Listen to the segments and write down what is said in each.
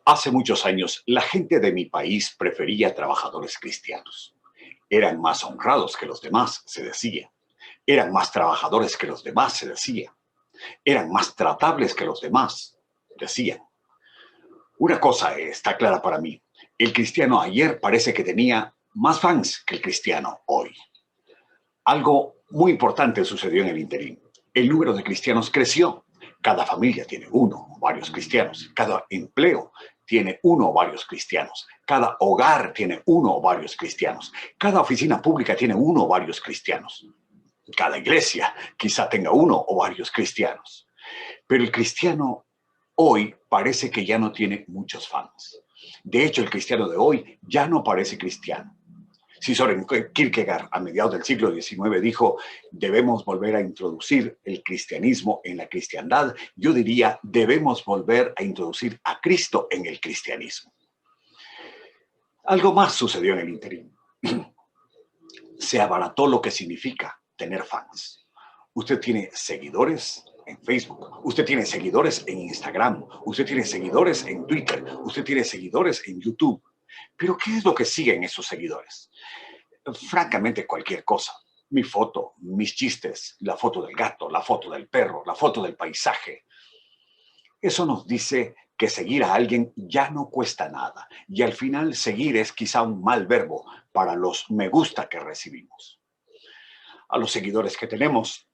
Hace muchos años, la gente de mi país prefería trabajadores cristianos. Eran más honrados que los demás, se decía. Eran más trabajadores que los demás, se decía. Eran más tratables que los demás, decían. Una cosa está clara para mí. El cristiano ayer parece que tenía más fans que el cristiano hoy. Algo muy importante sucedió en el interín. El número de cristianos creció. Cada familia tiene uno o varios cristianos. Cada empleo tiene uno o varios cristianos. Cada hogar tiene uno o varios cristianos. Cada oficina pública tiene uno o varios cristianos. Cada iglesia quizá tenga uno o varios cristianos. Pero el cristiano hoy parece que ya no tiene muchos fans. De hecho, el cristiano de hoy ya no parece cristiano. Si Soren Kierkegaard a mediados del siglo XIX dijo debemos volver a introducir el cristianismo en la cristiandad, yo diría debemos volver a introducir a Cristo en el cristianismo. Algo más sucedió en el interín. Se abarató lo que significa tener fans. Usted tiene seguidores en Facebook, usted tiene seguidores en Instagram, usted tiene seguidores en Twitter, usted tiene seguidores en YouTube. Pero ¿qué es lo que siguen esos seguidores? Francamente, cualquier cosa. Mi foto, mis chistes, la foto del gato, la foto del perro, la foto del paisaje. Eso nos dice que seguir a alguien ya no cuesta nada. Y al final seguir es quizá un mal verbo para los me gusta que recibimos. A los seguidores que tenemos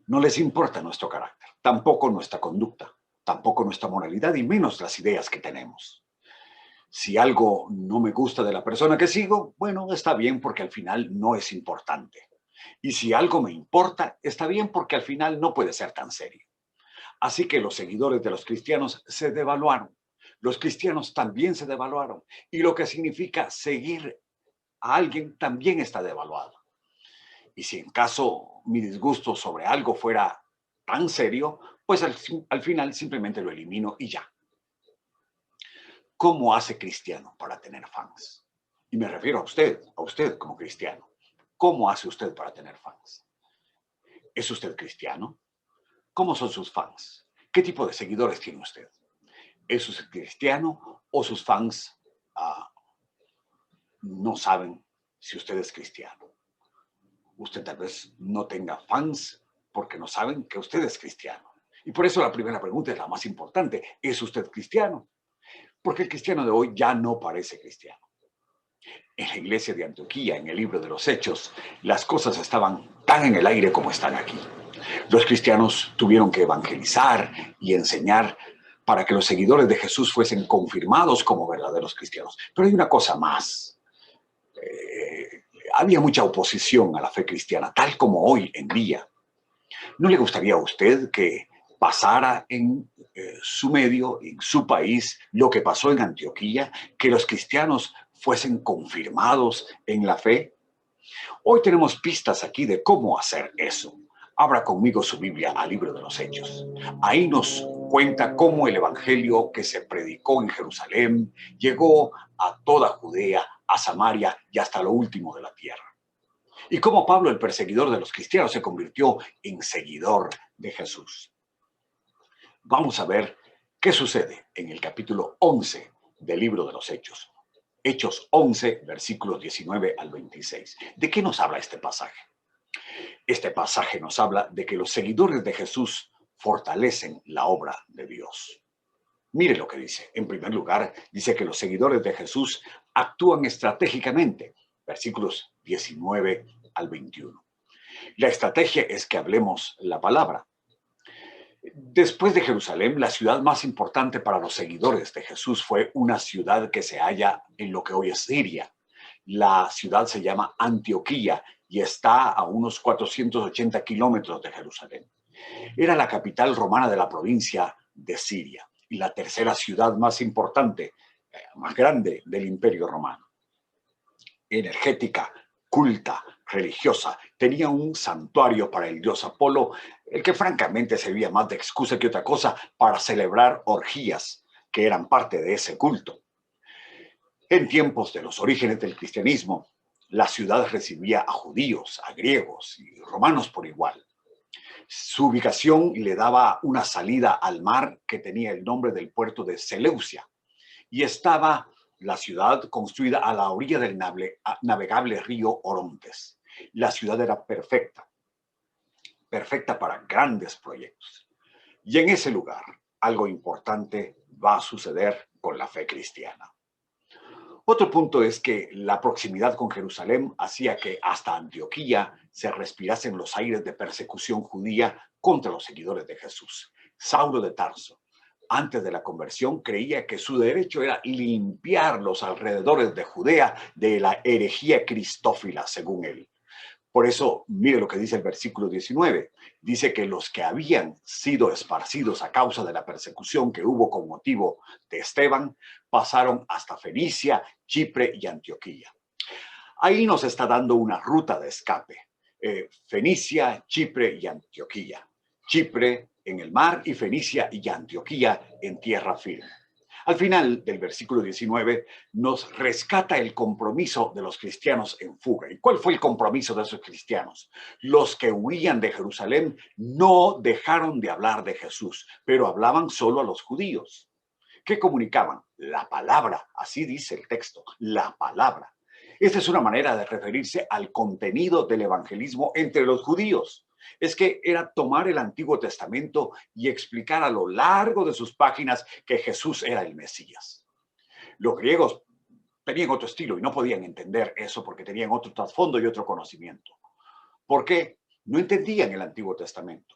no les importa nuestro carácter, tampoco nuestra conducta, tampoco nuestra moralidad y menos las ideas que tenemos. Si algo no me gusta de la persona que sigo, bueno, está bien porque al final no es importante. Y si algo me importa, está bien porque al final no puede ser tan serio. Así que los seguidores de los cristianos se devaluaron. Los cristianos también se devaluaron. Y lo que significa seguir a alguien también está devaluado. Y si en caso mi disgusto sobre algo fuera tan serio, pues al final simplemente lo elimino y ya. ¿Cómo hace cristiano para tener fans? Y me refiero a usted como cristiano. ¿Cómo hace usted para tener fans? ¿Es usted cristiano? ¿Cómo son sus fans? ¿Qué tipo de seguidores tiene usted? ¿Es usted cristiano o sus fans no saben si usted es cristiano? Usted tal vez no tenga fans porque no saben que usted es cristiano. Y por eso la primera pregunta es la más importante. ¿Es usted cristiano? Porque el cristiano de hoy ya no parece cristiano. En la iglesia de Antioquía, en el libro de los Hechos, las cosas estaban tan en el aire como están aquí. Los cristianos tuvieron que evangelizar y enseñar para que los seguidores de Jesús fuesen confirmados como verdaderos cristianos. Pero hay una cosa más. Había mucha oposición a la fe cristiana, tal como hoy en día. ¿No le gustaría a usted que pasara en su medio, en su país, lo que pasó en Antioquía, que los cristianos fuesen confirmados en la fe? Hoy tenemos pistas aquí de cómo hacer eso. Abra conmigo su Biblia al libro de los Hechos. Ahí nos cuenta cómo el evangelio que se predicó en Jerusalén llegó a toda Judea, a Samaria y hasta lo último de la tierra. Y cómo Pablo, el perseguidor de los cristianos, se convirtió en seguidor de Jesús. Vamos a ver qué sucede en el capítulo 11 del libro de los Hechos. Hechos 11, versículos 19 al 26. ¿De qué nos habla este pasaje? Este pasaje nos habla de que los seguidores de Jesús fortalecen la obra de Dios. Mire lo que dice. En primer lugar, dice que los seguidores de Jesús actúan estratégicamente. Versículos 19 al 21. La estrategia es que hablemos la palabra. Después de Jerusalén, la ciudad más importante para los seguidores de Jesús fue una ciudad que se halla en lo que hoy es Siria. La ciudad se llama Antioquía y está a unos 480 kilómetros de Jerusalén. Era la capital romana de la provincia de Siria y la tercera ciudad más importante, más grande del Imperio Romano. Energética, culta, religiosa, tenía un santuario para el dios Apolo, el que francamente servía más de excusa que otra cosa para celebrar orgías que eran parte de ese culto. En tiempos de los orígenes del cristianismo, la ciudad recibía a judíos, a griegos y romanos por igual. Su ubicación le daba una salida al mar que tenía el nombre del puerto de Seleucia. y estaba la ciudad construida a la orilla del navegable río Orontes. La ciudad era perfecta, perfecta para grandes proyectos. Y en ese lugar, algo importante va a suceder con la fe cristiana. Otro punto es que la proximidad con Jerusalén hacía que hasta Antioquía se respirasen los aires de persecución judía contra los seguidores de Jesús. Saulo de Tarso, antes de la conversión, creía que su derecho era limpiar los alrededores de Judea de la herejía cristófila, según él. Por eso, mire lo que dice el versículo 19. Dice que los que habían sido esparcidos a causa de la persecución que hubo con motivo de Esteban, pasaron hasta Fenicia, Chipre y Antioquía. Ahí nos está dando una ruta de escape. Fenicia, Chipre y Antioquía. Chipre en el mar y Fenicia y Antioquía en tierra firme. Al final del versículo 19 nos rescata el compromiso de los cristianos en fuga. ¿Y cuál fue el compromiso de esos cristianos? Los que huían de Jerusalén no dejaron de hablar de Jesús, pero hablaban solo a los judíos. ¿Qué comunicaban? La palabra, así dice el texto, la palabra. Esta es una manera de referirse al contenido del evangelismo entre los judíos. Es que era tomar el Antiguo Testamento y explicar a lo largo de sus páginas que Jesús era el Mesías. Los griegos tenían otro estilo y no podían entender eso porque tenían otro trasfondo y otro conocimiento. ¿Por qué? No entendían el Antiguo Testamento.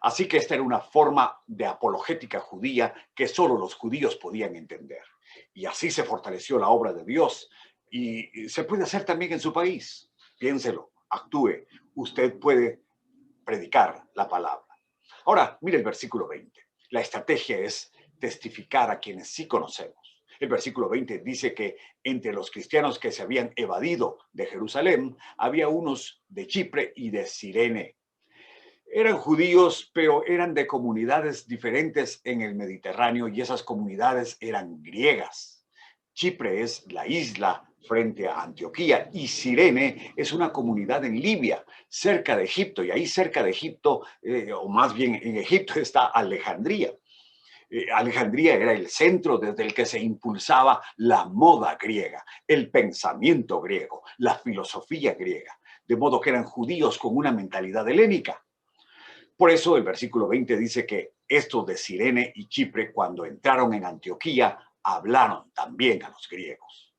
Así que esta era una forma de apologética judía que solo los judíos podían entender. Y así se fortaleció la obra de Dios. Y se puede hacer también en su país. Piénselo, actúe. Usted puede predicar la palabra. Ahora, mire el versículo 20. La estrategia es testificar a quienes sí conocemos. El versículo 20 dice que entre los cristianos que se habían evadido de Jerusalén, había unos de Chipre y de Cirene. Eran judíos, pero eran de comunidades diferentes en el Mediterráneo y esas comunidades eran griegas. Chipre es la isla frente a Antioquía y Cirene es una comunidad en Libia, cerca de Egipto, y ahí cerca de Egipto, o más bien en Egipto, está Alejandría. Alejandría era el centro desde el que se impulsaba la moda griega, el pensamiento griego, la filosofía griega, de modo que eran judíos con una mentalidad helénica. Por eso el versículo 20 dice que estos de Cirene y Chipre, cuando entraron en Antioquía, hablaron también a los griegos,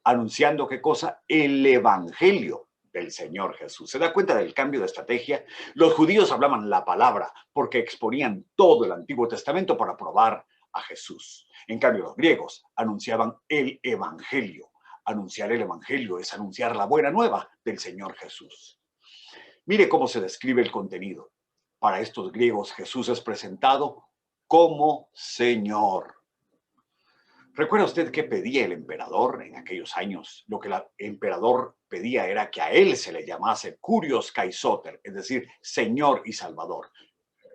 anunciando ¿qué cosa? El evangelio del Señor Jesús. ¿Se da cuenta del cambio de estrategia? Los judíos hablaban la palabra porque exponían todo el Antiguo Testamento para probar a Jesús. En cambio, los griegos anunciaban el evangelio. Anunciar el evangelio es anunciar la buena nueva del Señor Jesús. Mire cómo se describe el contenido. Para estos griegos, Jesús es presentado como Señor. ¿Recuerda usted qué pedía el emperador en aquellos años? Lo que el emperador pedía era que a él se le llamase Kyrios Kaisoter, es decir, Señor y Salvador.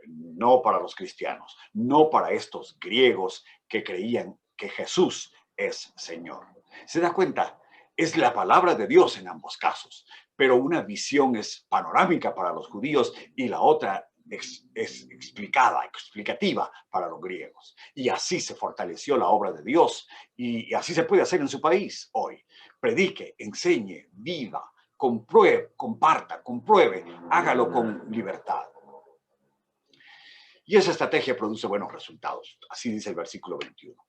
No para los cristianos, no para estos griegos que creían que Jesús es Señor. ¿Se da cuenta? Es la palabra de Dios en ambos casos, pero una visión es panorámica para los judíos y la otra es explicativa para los griegos. Y así se fortaleció la obra de Dios y así se puede hacer en su país hoy. Predique, enseñe, viva, compruebe, comparta, compruebe, hágalo con libertad. Y esa estrategia produce buenos resultados. Así dice el versículo 21.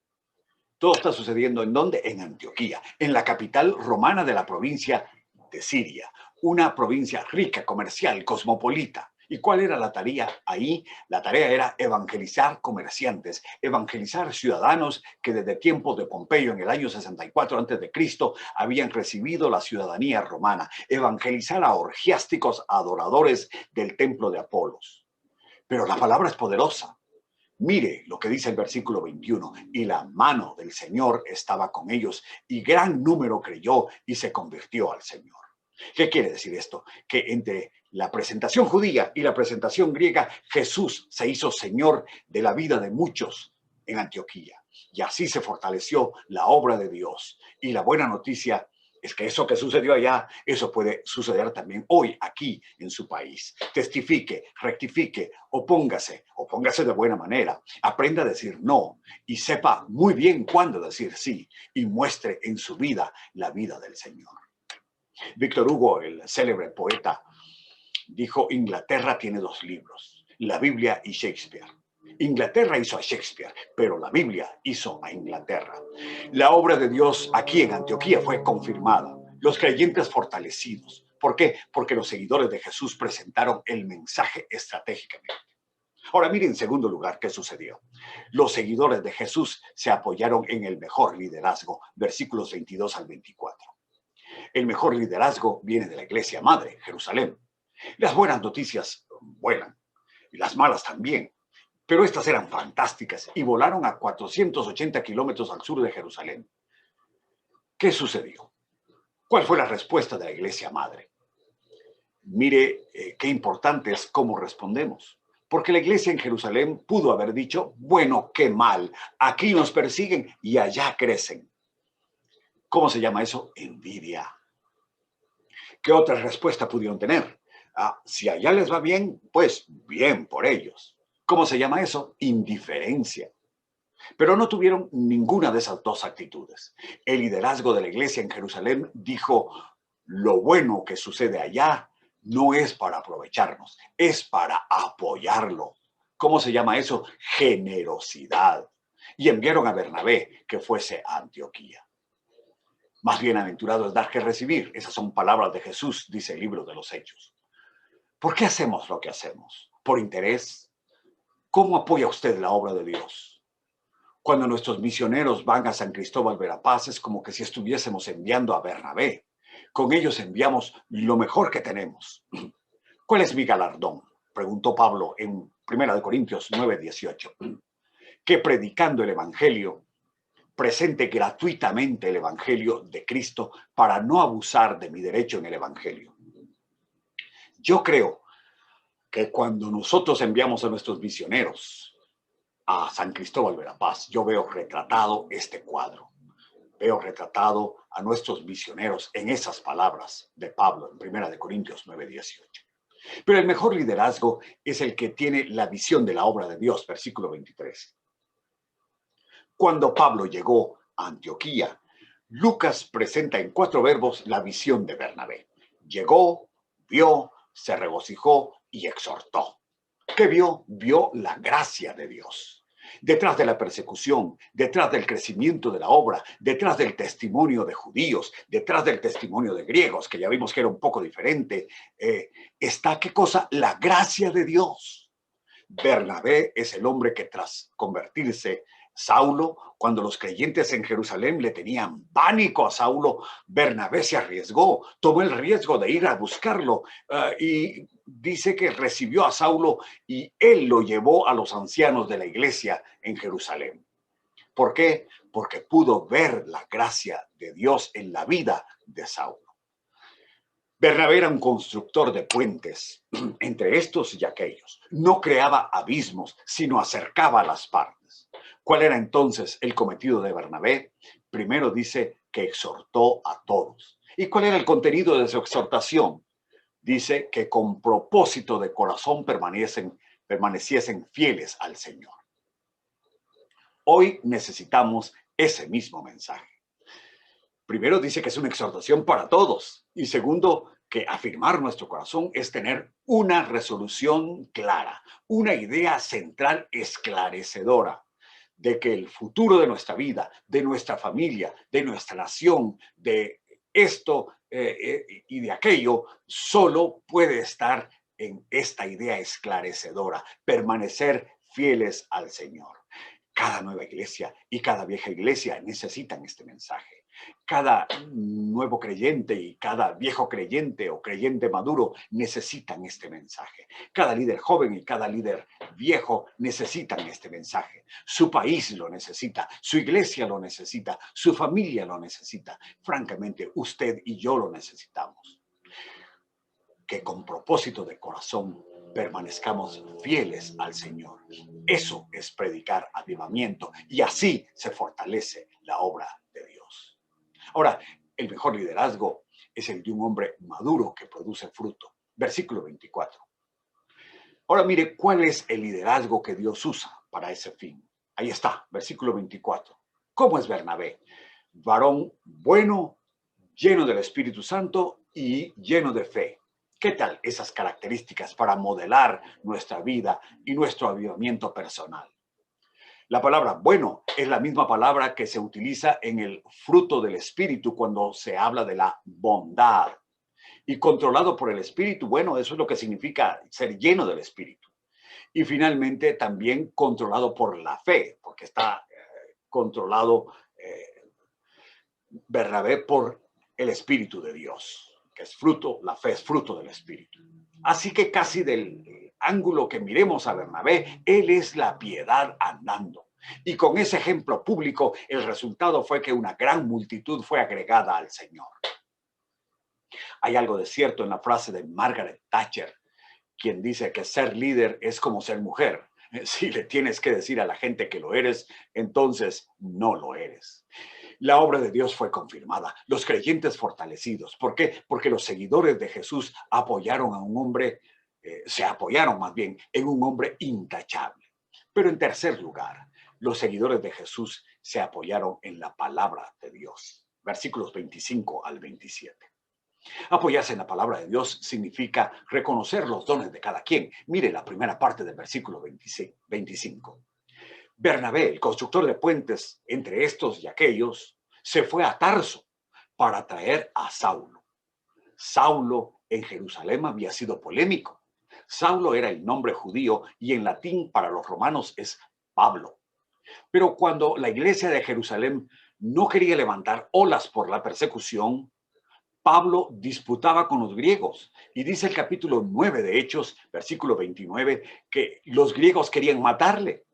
Todo está sucediendo ¿en dónde? En Antioquía, en la capital romana de la provincia de Siria, una provincia rica, comercial, cosmopolita. ¿Y cuál era la tarea ahí? La tarea era evangelizar comerciantes, evangelizar ciudadanos que desde tiempos de Pompeyo en el año 64 a.C. habían recibido la ciudadanía romana, evangelizar a orgiásticos adoradores del templo de Apolos. Pero la palabra es poderosa. Mire lo que dice el versículo 21, y la mano del Señor estaba con ellos, y gran número creyó y se convirtió al Señor. ¿Qué quiere decir esto? Que entre la presentación judía y la presentación griega, Jesús se hizo Señor de la vida de muchos en Antioquía. Y así se fortaleció la obra de Dios. Y la buena noticia Es que eso que sucedió allá, eso puede suceder también hoy, aquí, en su país. Testifique, rectifique, opóngase de buena manera, aprenda a decir no y sepa muy bien cuándo decir sí y muestre en su vida la vida del Señor. Víctor Hugo, el célebre poeta, dijo: Inglaterra tiene dos libros, la Biblia y Shakespeare. Inglaterra hizo a Shakespeare, pero la Biblia hizo a Inglaterra. La obra de Dios aquí en Antioquía fue confirmada, los creyentes fortalecidos. ¿Por qué? Porque los seguidores de Jesús presentaron el mensaje estratégicamente. Ahora miren, en segundo lugar, ¿qué sucedió? Los seguidores de Jesús se apoyaron en el mejor liderazgo, versículos 22 al 24. El mejor liderazgo viene de la iglesia madre, Jerusalén. Las buenas noticias vuelan, y las malas también. Pero estas eran fantásticas y volaron a 480 kilómetros al sur de Jerusalén. ¿Qué sucedió? ¿Cuál fue la respuesta de la iglesia madre? Mire qué importante es cómo respondemos. Porque la iglesia en Jerusalén pudo haber dicho: bueno, qué mal, aquí nos persiguen y allá crecen. ¿Cómo se llama eso? Envidia. ¿Qué otra respuesta pudieron tener? Si allá les va bien, pues bien por ellos. ¿Cómo se llama eso? Indiferencia. Pero no tuvieron ninguna de esas dos actitudes. El liderazgo de la iglesia en Jerusalén dijo: lo bueno que sucede allá no es para aprovecharnos, es para apoyarlo. ¿Cómo se llama eso? Generosidad. Y enviaron a Bernabé que fuese a Antioquía. Más bienaventurado es dar que recibir. Esas son palabras de Jesús, dice el libro de los Hechos. ¿Por qué hacemos lo que hacemos? ¿Por interés? ¿Cómo apoya usted la obra de Dios? Cuando nuestros misioneros van a San Cristóbal Verapaz, es como que si estuviésemos enviando a Bernabé. Con ellos enviamos lo mejor que tenemos. ¿Cuál es mi galardón? Preguntó Pablo en 1 Corintios 9:18. Que predicando el Evangelio, presente gratuitamente el Evangelio de Cristo para no abusar de mi derecho en el Evangelio. Yo creo que cuando nosotros enviamos a nuestros misioneros a San Cristóbal Verapaz, yo veo retratado este cuadro. Veo retratado a nuestros misioneros en esas palabras de Pablo en 1 Corintios 9:18. Pero el mejor liderazgo es el que tiene la visión de la obra de Dios, versículo 23. Cuando Pablo llegó a Antioquía, Lucas presenta en 4 verbos la visión de Bernabé. Llegó, vio, se regocijó y exhortó. ¿Qué vio? Vio la gracia de Dios. Detrás de la persecución, detrás del crecimiento de la obra, detrás del testimonio de judíos, detrás del testimonio de griegos, que ya vimos que era un poco diferente, está, ¿qué cosa? La gracia de Dios. Bernabé es el hombre que tras convertirse Saulo, cuando los creyentes en Jerusalén le tenían pánico a Saulo, Bernabé se arriesgó, tomó el riesgo de ir a buscarlo y dice que recibió a Saulo y él lo llevó a los ancianos de la iglesia en Jerusalén. ¿Por qué? Porque pudo ver la gracia de Dios en la vida de Saulo. Bernabé era un constructor de puentes entre estos y aquellos. No creaba abismos, sino acercaba las partes. ¿Cuál era entonces el cometido de Bernabé? Primero dice que exhortó a todos. ¿Y cuál era el contenido de su exhortación? Dice que con propósito de corazón permaneciesen fieles al Señor. Hoy necesitamos ese mismo mensaje. Primero dice que es una exhortación para todos y segundo, que afirmar nuestro corazón es tener una resolución clara, una idea central esclarecedora de que el futuro de nuestra vida, de nuestra familia, de nuestra nación, de esto y de aquello, solo puede estar en esta idea esclarecedora, permanecer fieles al Señor. Cada nueva iglesia y cada vieja iglesia necesitan este mensaje. Cada nuevo creyente y cada viejo creyente o creyente maduro necesitan este mensaje. Cada líder joven y cada líder viejo necesitan este mensaje. Su país lo necesita, su iglesia lo necesita, su familia lo necesita. Francamente, usted y yo lo necesitamos. Que con propósito de corazón permanezcamos fieles al Señor. Eso es predicar avivamiento y así se fortalece la obra de Dios. Ahora, el mejor liderazgo es el de un hombre maduro que produce fruto. Versículo 24. Ahora mire, ¿cuál es el liderazgo que Dios usa para ese fin? Ahí está, versículo 24. ¿Cómo es Bernabé? Varón bueno, lleno del Espíritu Santo y lleno de fe. ¿Qué tal esas características para modelar nuestra vida y nuestro avivamiento personal? La palabra bueno es la misma palabra que se utiliza en el fruto del Espíritu cuando se habla de la bondad. Y controlado por el Espíritu, bueno, eso es lo que significa ser lleno del Espíritu. Y finalmente también controlado por la fe, porque está controlado Bernabé por el Espíritu de Dios, que es fruto, la fe es fruto del Espíritu. Así que casi del ángulo que miremos a Bernabé, él es la piedad andando. Y con ese ejemplo público, el resultado fue que una gran multitud fue agregada al Señor. Hay algo de cierto en la frase de Margaret Thatcher, quien dice que ser líder es como ser mujer. Si le tienes que decir a la gente que lo eres, entonces no lo eres. La obra de Dios fue confirmada, los creyentes fortalecidos. ¿Por qué? Porque los seguidores de Jesús apoyaron a un hombre, se apoyaron más bien en un hombre intachable. Pero en tercer lugar, los seguidores de Jesús se apoyaron en la palabra de Dios. Versículos 25 al 27. Apoyarse en la palabra de Dios significa reconocer los dones de cada quien. Mire la primera parte del versículo 25. Bernabé, el constructor de puentes entre estos y aquellos, se fue a Tarso para traer a Saulo. Saulo en Jerusalén había sido polémico. Saulo era el nombre judío y en latín para los romanos es Pablo. Pero cuando la iglesia de Jerusalén no quería levantar olas por la persecución, Pablo disputaba con los griegos y dice el capítulo 9 de Hechos, versículo 29, que los griegos querían matarle.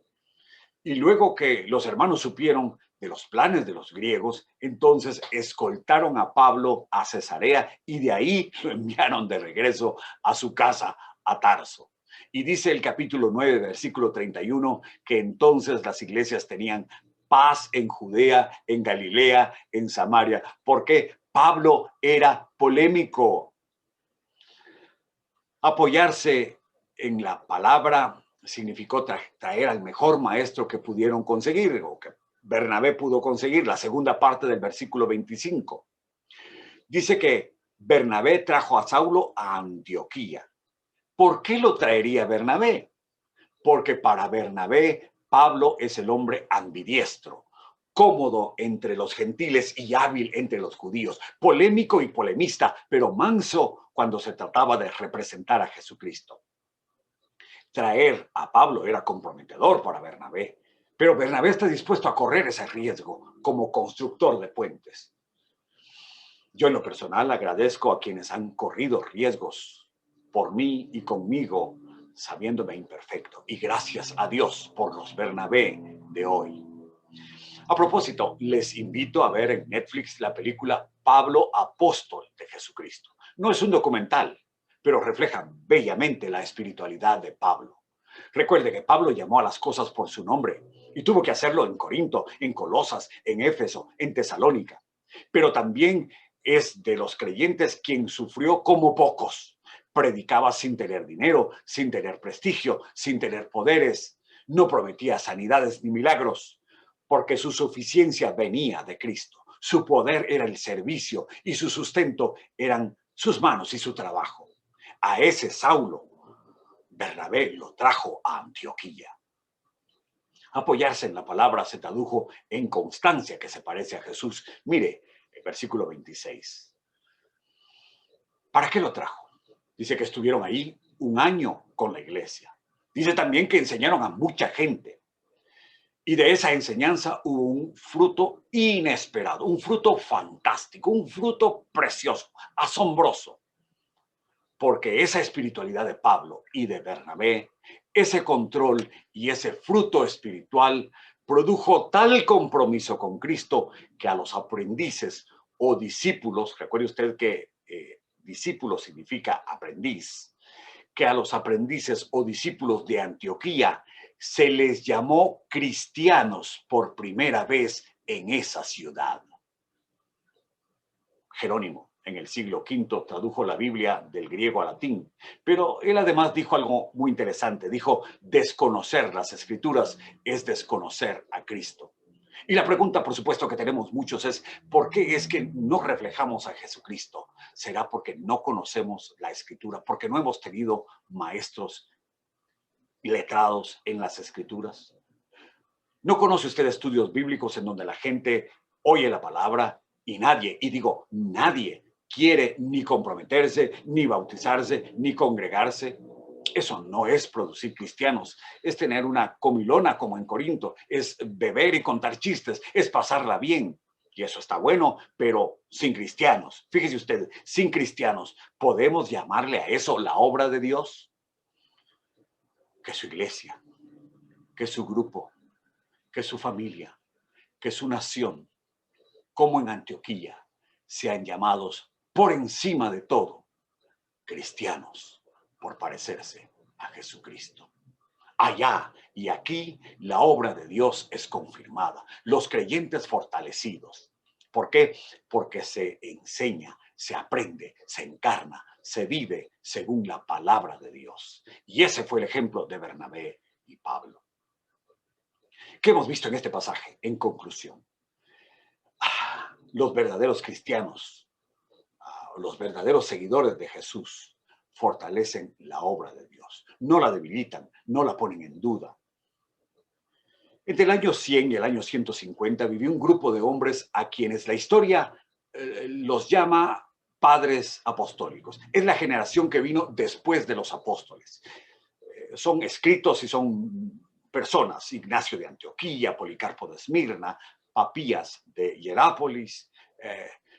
Y luego que los hermanos supieron de los planes de los griegos, entonces escoltaron a Pablo a Cesarea y de ahí lo enviaron de regreso a su casa, a Tarso. Y dice el capítulo 9, versículo 31, que entonces las iglesias tenían paz en Judea, en Galilea, en Samaria, porque Pablo era polémico. Apoyarse en la palabra significó traer al mejor maestro que pudieron conseguir, o que Bernabé pudo conseguir, la segunda parte del versículo 25. Dice que Bernabé trajo a Saulo a Antioquía. ¿Por qué lo traería Bernabé? Porque para Bernabé, Pablo es el hombre ambidiestro, cómodo entre los gentiles y hábil entre los judíos, polémico y polemista, pero manso cuando se trataba de representar a Jesucristo. Traer a Pablo era comprometedor para Bernabé, pero Bernabé está dispuesto a correr ese riesgo como constructor de puentes. Yo en lo personal agradezco a quienes han corrido riesgos por mí y conmigo, sabiéndome imperfecto. Y gracias a Dios por los Bernabé de hoy. A propósito, les invito a ver en Netflix la película Pablo, Apóstol de Jesucristo. No es un documental, pero refleja bellamente la espiritualidad de Pablo. Recuerde que Pablo llamó a las cosas por su nombre y tuvo que hacerlo en Corinto, en Colosas, en Éfeso, en Tesalónica. Pero también es de los creyentes quien sufrió como pocos. Predicaba sin tener dinero, sin tener prestigio, sin tener poderes. No prometía sanidades ni milagros, porque su suficiencia venía de Cristo. Su poder era el servicio y su sustento eran sus manos y su trabajo. A ese Saulo, Bernabé lo trajo a Antioquía. Apoyarse en la palabra se tradujo en constancia, que se parece a Jesús. Mire, el versículo 26. ¿Para qué lo trajo? Dice que estuvieron ahí un año con la iglesia. Dice también que enseñaron a mucha gente. Y de esa enseñanza hubo un fruto inesperado, un fruto fantástico, un fruto precioso, asombroso. Porque esa espiritualidad de Pablo y de Bernabé, ese control y ese fruto espiritual produjo tal compromiso con Cristo que a los aprendices o discípulos, recuerde usted que discípulo significa aprendiz, que a los aprendices o discípulos de Antioquía se les llamó cristianos por primera vez en esa ciudad. Jerónimo, en el siglo V, tradujo la Biblia del griego al latín, pero él además dijo algo muy interesante. Dijo, desconocer las Escrituras es desconocer a Cristo. Y la pregunta, por supuesto, que tenemos muchos es, ¿por qué es que no reflejamos a Jesucristo? ¿Será porque no conocemos la Escritura? ¿Porque no hemos tenido maestros letrados en las Escrituras? ¿No conoce usted estudios bíblicos en donde la gente oye la palabra y nadie, y digo nadie, quiere ni comprometerse, ni bautizarse, ni congregarse? Eso no es producir cristianos, es tener una comilona como en Corinto, es beber y contar chistes, es pasarla bien. Y eso está bueno, pero sin cristianos. Fíjese usted, sin cristianos, ¿podemos llamarle a eso la obra de Dios? Que su iglesia, que su grupo, que su familia, que su nación, como en Antioquía, sean llamados por encima de todo cristianos por parecerse a Jesucristo. Allá y aquí la obra de Dios es confirmada, los creyentes fortalecidos. ¿Por qué? Porque se enseña, se aprende, se encarna, se vive según la palabra de Dios. Y ese fue el ejemplo de Bernabé y Pablo. ¿Qué hemos visto en este pasaje? En conclusión, los verdaderos cristianos, los verdaderos seguidores de Jesús, fortalecen la obra de Dios. No la debilitan, no la ponen en duda. Entre el año 100 y el año 150 vivió un grupo de hombres a quienes la historia los llama padres apostólicos. Es la generación que vino después de los apóstoles. Son escritos y son personas: Ignacio de Antioquía, Policarpo de Esmirna, Papías de Hierápolis,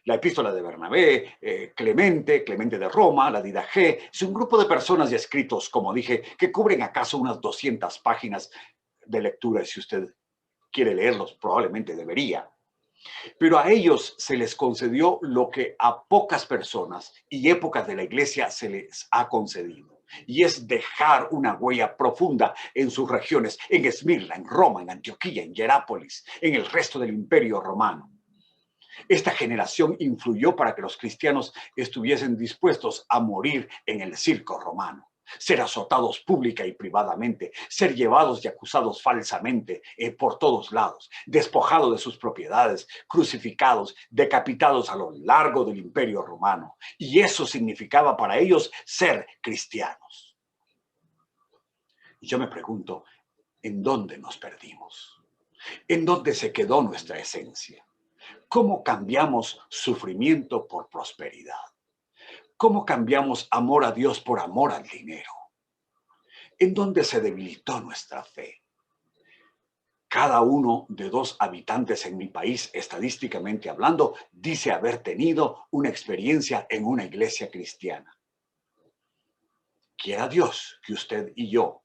la epístola de Bernabé, Clemente de Roma, la Didaché. Es un grupo de personas y escritos, como dije, que cubren acaso unas 200 páginas de lectura. Y si usted quiere leerlos, probablemente debería. Pero a ellos se les concedió lo que a pocas personas y épocas de la iglesia se les ha concedido. Y es dejar una huella profunda en sus regiones, en Esmirna, en Roma, en Antioquía, en Hierápolis, en el resto del imperio romano. Esta generación influyó para que los cristianos estuviesen dispuestos a morir en el circo romano, ser azotados pública y privadamente, ser llevados y acusados falsamente por todos lados, despojados de sus propiedades, crucificados, decapitados a lo largo del imperio romano. Y eso significaba para ellos ser cristianos. Y yo me pregunto, ¿en dónde nos perdimos? ¿En dónde se quedó nuestra esencia? ¿Cómo cambiamos sufrimiento por prosperidad? ¿Cómo cambiamos amor a Dios por amor al dinero? ¿En dónde se debilitó nuestra fe? Cada uno de 2 habitantes en mi país, estadísticamente hablando, dice haber tenido una experiencia en una iglesia cristiana. Quiera Dios que usted y yo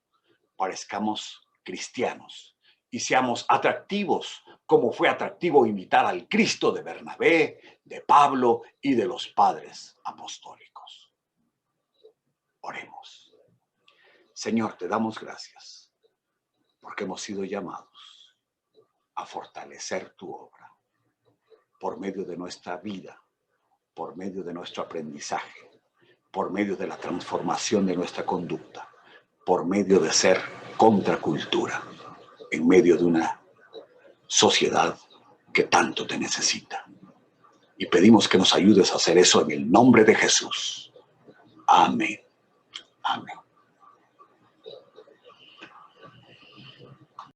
parezcamos cristianos y seamos atractivos, como fue atractivo imitar al Cristo de Bernabé, de Pablo y de los padres apostólicos. Oremos. Señor, te damos gracias porque hemos sido llamados a fortalecer tu obra por medio de nuestra vida, por medio de nuestro aprendizaje, por medio de la transformación de nuestra conducta, por medio de ser contracultura en medio de una sociedad que tanto te necesita. Y pedimos que nos ayudes a hacer eso en el nombre de Jesús. Amén. Amén.